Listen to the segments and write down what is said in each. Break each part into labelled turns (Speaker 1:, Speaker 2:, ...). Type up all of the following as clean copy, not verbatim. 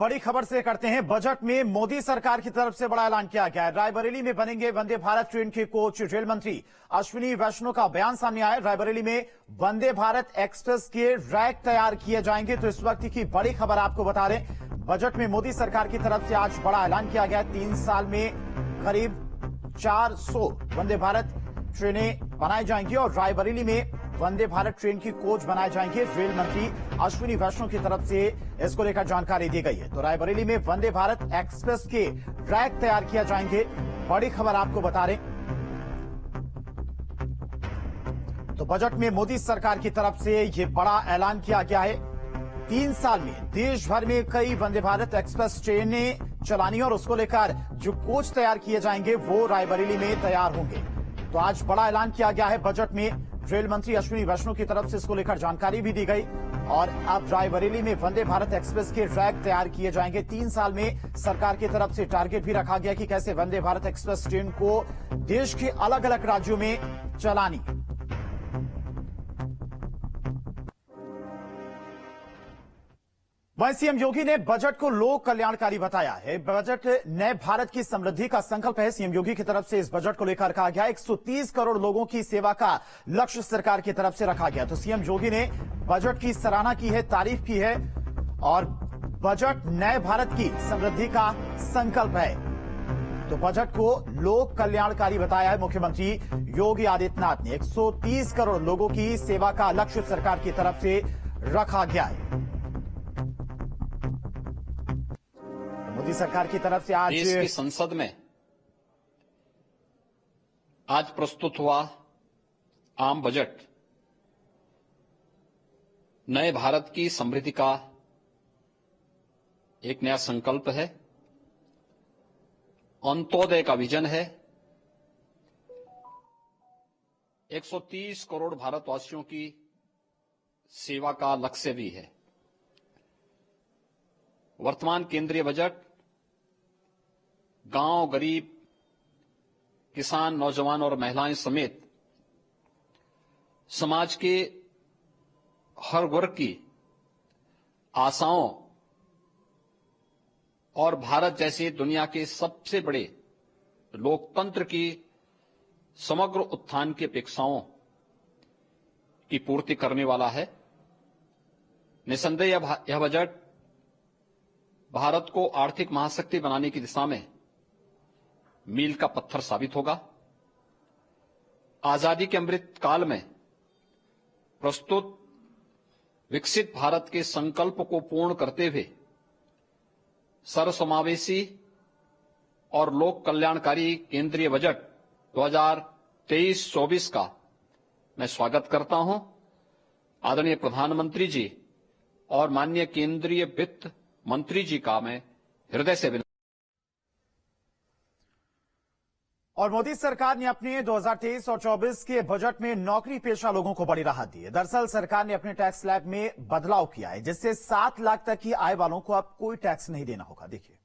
Speaker 1: बड़ी खबर से करते हैं। बजट में मोदी सरकार की तरफ से बड़ा ऐलान किया गया है। रायबरेली में बनेंगे वंदे भारत ट्रेन के कोच। रेल मंत्री अश्विनी वैष्णव का बयान सामने आया। रायबरेली में वंदे भारत एक्सप्रेस के रैक तैयार किए जाएंगे। तो इस वक्त की बड़ी खबर आपको बता दें, बजट में मोदी सरकार की तरफ से आज बड़ा ऐलान किया गया। 3 साल में करीब 400 वंदे भारत ट्रेनें बनाई जाएंगी और रायबरेली में वंदे भारत ट्रेन की कोच बनाए जाएंगे। रेल मंत्री अश्विनी वैष्णव की तरफ से इसको लेकर जानकारी दी गई है। तो रायबरेली में वंदे भारत एक्सप्रेस के ट्रैक तैयार किए जाएंगे। बड़ी खबर आपको बता रहे, तो बजट में मोदी सरकार की तरफ से यह बड़ा ऐलान किया गया है। 3 साल में देश भर में कई वंदे भारत एक्सप्रेस ट्रेनें चलानी और उसको लेकर जो कोच तैयार किए जाएंगे वो रायबरेली में तैयार होंगे। तो आज बड़ा ऐलान किया गया है बजट में। रेल मंत्री अश्विनी वैष्णव की तरफ से इसको लेकर जानकारी भी दी गई और अब रायबरेली में वंदे भारत एक्सप्रेस के ट्रैक तैयार किए जाएंगे। 3 साल में सरकार की तरफ से टारगेट भी रखा गया कि कैसे वंदे भारत एक्सप्रेस ट्रेन को देश के अलग अलग राज्यों में चलानी। वहीं सीएम योगी ने बजट को लोक कल्याणकारी बताया है। बजट नए भारत की समृद्धि का संकल्प है। सीएम योगी की तरफ से इस बजट को लेकर कहा गया 130 करोड़ लोगों की सेवा का लक्ष्य सरकार की तरफ से रखा गया। तो सीएम योगी ने बजट की सराहना की है, तारीफ की है और बजट नए भारत की समृद्धि का संकल्प है। तो बजट को लोक कल्याणकारी बताया है मुख्यमंत्री योगी आदित्यनाथ ने। 130 करोड़ लोगों की सेवा का लक्ष्य सरकार की तरफ से रखा गया है। मोदी सरकार की तरफ से आज
Speaker 2: देश की संसद में आज प्रस्तुत हुआ आम बजट नए भारत की समृद्धि का एक नया संकल्प है, अंत्योदय का विजन है। 130 करोड़ भारतवासियों की सेवा का लक्ष्य भी है। वर्तमान केंद्रीय बजट गांव, गरीब, किसान, नौजवान और महिलाएं समेत समाज के हर वर्ग की आशाओं और भारत जैसे दुनिया के सबसे बड़े लोकतंत्र की समग्र उत्थान की अपेक्षाओं की पूर्ति करने वाला है। निसंदेह यह बजट भारत को आर्थिक महाशक्ति बनाने की दिशा में मील का पत्थर साबित होगा। आजादी के अमृत काल में प्रस्तुत विकसित भारत के संकल्प को पूर्ण करते हुए सर्वसमावेशी और लोक कल्याणकारी केंद्रीय बजट 2023-24 का मैं स्वागत करता हूं। आदरणीय प्रधानमंत्री जी और माननीय केंद्रीय वित्त मंत्री जी का मैं हृदय से
Speaker 1: और मोदी सरकार ने अपने 2023 और 24 के बजट में नौकरी पेशा लोगों को बड़ी राहत दी है। दरअसल सरकार ने अपने टैक्स स्लैब में बदलाव किया है, जिससे 7 लाख तक की आय वालों को अब कोई टैक्स नहीं देना होगा। देखिए,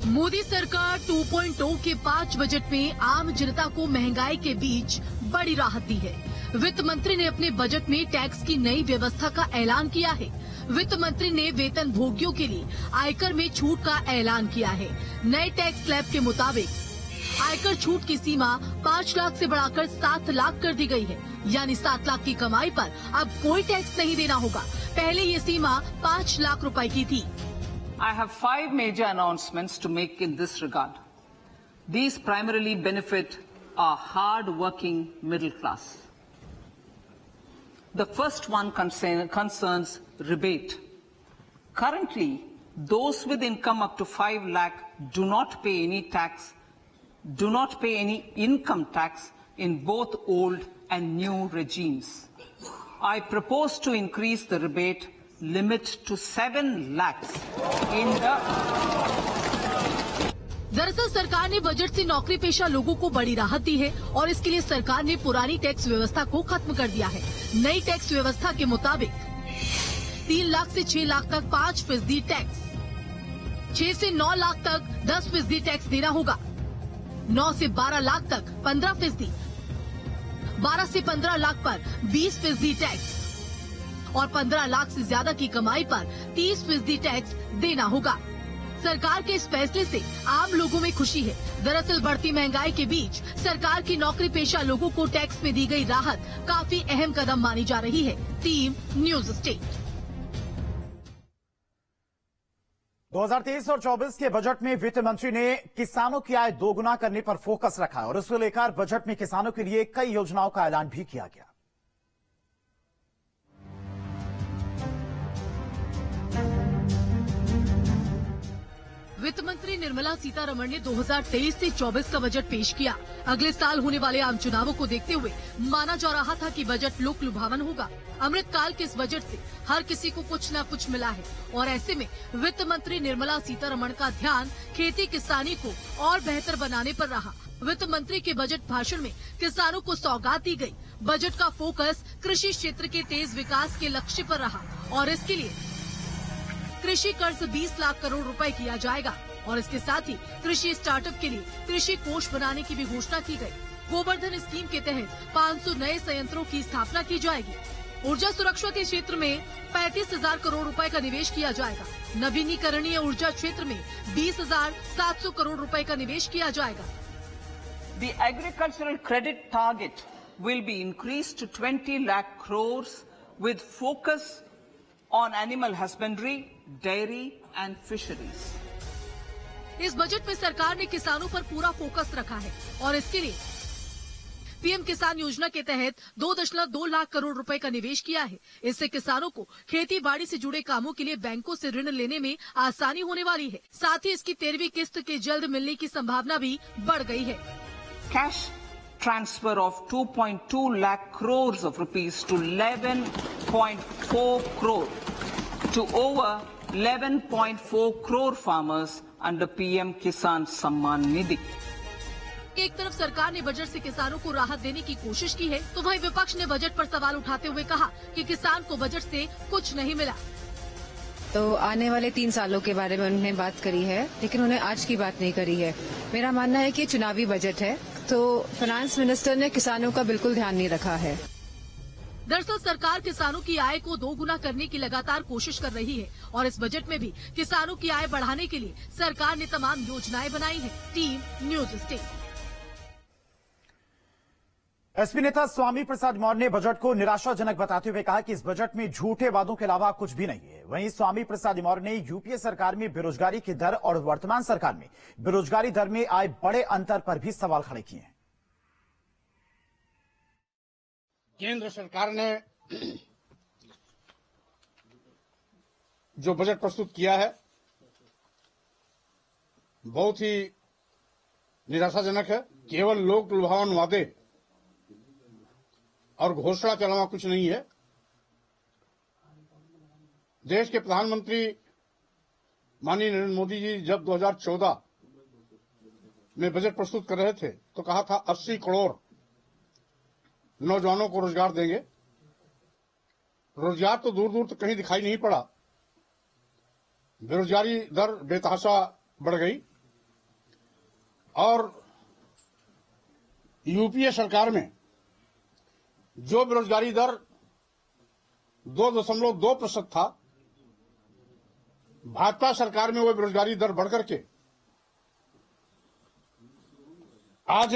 Speaker 3: मोदी सरकार 2.0 के 5 बजट में आम जनता को महंगाई के बीच बड़ी राहत दी है। वित्त मंत्री ने अपने बजट में टैक्स की नई व्यवस्था का ऐलान किया है। वित्त मंत्री ने वेतन भोगियों के लिए आयकर में छूट का ऐलान किया है। नए टैक्स स्लैब के मुताबिक आयकर छूट की सीमा 5 लाख से बढ़ाकर 7 लाख कर दी गई है। यानी 7 लाख की कमाई पर अब कोई टैक्स नहीं देना होगा। पहले ये सीमा 5 लाख रुपए की थी।
Speaker 4: I have 5 major announcements to make in this regard. These primarily benefit our hard-working middle class. The first one concerns rebate. Currently, those with income up to 5 lakh do not pay any income tax in both old and new regimes. I propose to increase the rebate limit to 7 lakhs in the
Speaker 3: दरअसल सरकार ने budget से नौकरी पेशा लोगों को बड़ी राहत दी है और इसके लिए सरकार ने पुरानी टैक्स व्यवस्था को खत्म कर दिया है। नई टैक्स व्यवस्था के मुताबिक 3 लाख से 6 लाख तक 5% टैक्स, 6 से 9 लाख तक 10% टैक्स देना होगा, 9 से 12 लाख तक 15%, 12 से 15 लाख पर 20% टैक्स और 15 लाख से ज्यादा की कमाई पर 30% टैक्स देना होगा। सरकार के इस फैसले से आम लोगों में खुशी है। दरअसल बढ़ती महंगाई के बीच सरकार की नौकरी पेशा लोगों को टैक्स में दी गई राहत काफी अहम कदम मानी जा रही है। Team news state.
Speaker 1: 2023 और 24 के बजट में वित्त मंत्री ने किसानों की आय दोगुना करने पर फोकस रखा और इसको लेकर बजट में किसानों के लिए कई योजनाओं का ऐलान भी किया गया।
Speaker 3: वित्त मंत्री निर्मला सीतारमण ने 2023 से 24 का बजट पेश किया। अगले साल होने वाले आम चुनावों को देखते हुए माना जा रहा था कि बजट लोक लुभावन होगा। अमृतकाल के इस बजट से हर किसी को कुछ न कुछ मिला है और ऐसे में वित्त मंत्री निर्मला सीतारमण का ध्यान खेती किसानी को और बेहतर बनाने पर रहा। वित्त मंत्री के बजट भाषण में किसानों को सौगात दी गई। बजट का फोकस कृषि क्षेत्र के तेज विकास के लक्ष्य पर रहा और इसके लिए कृषि कर्ज 20 लाख करोड़ रुपए किया जाएगा और इसके साथ ही कृषि स्टार्टअप के लिए कृषि कोष बनाने की भी घोषणा की गई। गोवर्धन स्कीम के तहत 500 नए संयंत्रों की स्थापना की जाएगी। ऊर्जा सुरक्षा के क्षेत्र में 35,000 करोड़ रुपए का निवेश किया जाएगा। नवीनीकरणीय ऊर्जा क्षेत्र में 20,700 करोड़ रुपए का निवेश किया जाएगा।
Speaker 4: The agricultural credit target will be increased to 20 lakh crores with focus on animal husbandry, dairy and fisheries.
Speaker 3: इस बजट में सरकार ने किसानों पर पूरा फोकस रखा है और इसके लिए पीएम किसान योजना के तहत 2.2 लाख करोड़ रुपए का निवेश किया है। इससे किसानों को खेती बाड़ी से जुड़े कामों के लिए बैंकों से ऋण लेने में आसानी होने वाली है। साथ ही इसकी 13वीं किस्त के जल्द मिलने की संभावना भी बढ़ गई है।
Speaker 4: Cash transfer of 2.2 lakh crores of rupees to 11.4 crore to over 11.4 crore farmers under PM Kisan Samman Nidhi.
Speaker 3: एक तरफ सरकार ने बजट से किसानों को राहत देने की कोशिश की है तो वहीं विपक्ष ने बजट पर सवाल उठाते हुए कहा कि किसान को बजट से कुछ नहीं मिला।
Speaker 5: तो आने वाले 3 सालों के बारे में उन्होंने बात करी है लेकिन उन्हें आज की बात नहीं करी है। मेरा मानना है कि चुनावी बजट है तो फाइनेंस मिनिस्टर ने किसानों का बिल्कुल ध्यान नहीं रखा है।
Speaker 3: दरअसल सरकार किसानों की आय को दोगुना करने की लगातार कोशिश कर रही है और इस बजट में भी किसानों की आय बढ़ाने के लिए सरकार ने तमाम योजनाएं बनाई हैं। Team news state.
Speaker 1: एसपी नेता स्वामी प्रसाद मौर्य ने बजट को निराशाजनक बताते हुए कहा कि इस बजट में झूठे वादों के अलावा कुछ भी नहीं है। वहीं स्वामी प्रसाद मौर्य ने यूपीए सरकार में बेरोजगारी की दर और वर्तमान सरकार में बेरोजगारी दर में आए बड़े अंतर पर भी सवाल खड़े किए हैं।
Speaker 6: केंद्र सरकार ने जो बजट प्रस्तुत किया है बहुत ही निराशाजनक है। केवल लोक लुभावन वादे और घोषणा के अलावा कुछ नहीं है। देश के प्रधानमंत्री माननीय नरेंद्र मोदी जी जब 2014 में बजट प्रस्तुत कर रहे थे तो कहा था 80 करोड़ नौजवानों को रोजगार देंगे। रोजगार तो दूर दूर तक कहीं दिखाई नहीं पड़ा। बेरोजगारी दर बेतहाशा बढ़ गई और यूपीए सरकार में जो बेरोजगारी दर 2.2% था, भाजपा सरकार में वो बेरोजगारी दर बढ़कर के आज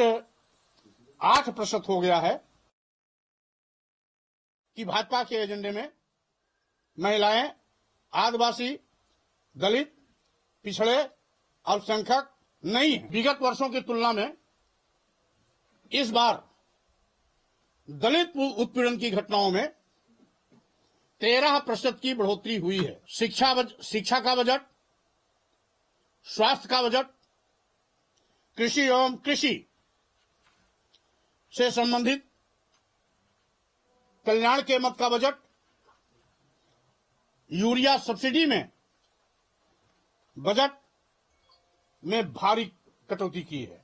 Speaker 6: 8% हो गया है कि भाजपा के एजेंडे में महिलाएं, आदिवासी, दलित, पिछड़े, अल्पसंख्यक नहीं है। विगत वर्षों की तुलना में इस बार दलित उत्पीड़न की घटनाओं में 13% की बढ़ोतरी हुई है। शिक्षा का बजट, स्वास्थ्य का बजट, कृषि एवं कृषि से संबंधित कल्याण के मद का बजट, यूरिया सब्सिडी में बजट में भारी कटौती की है।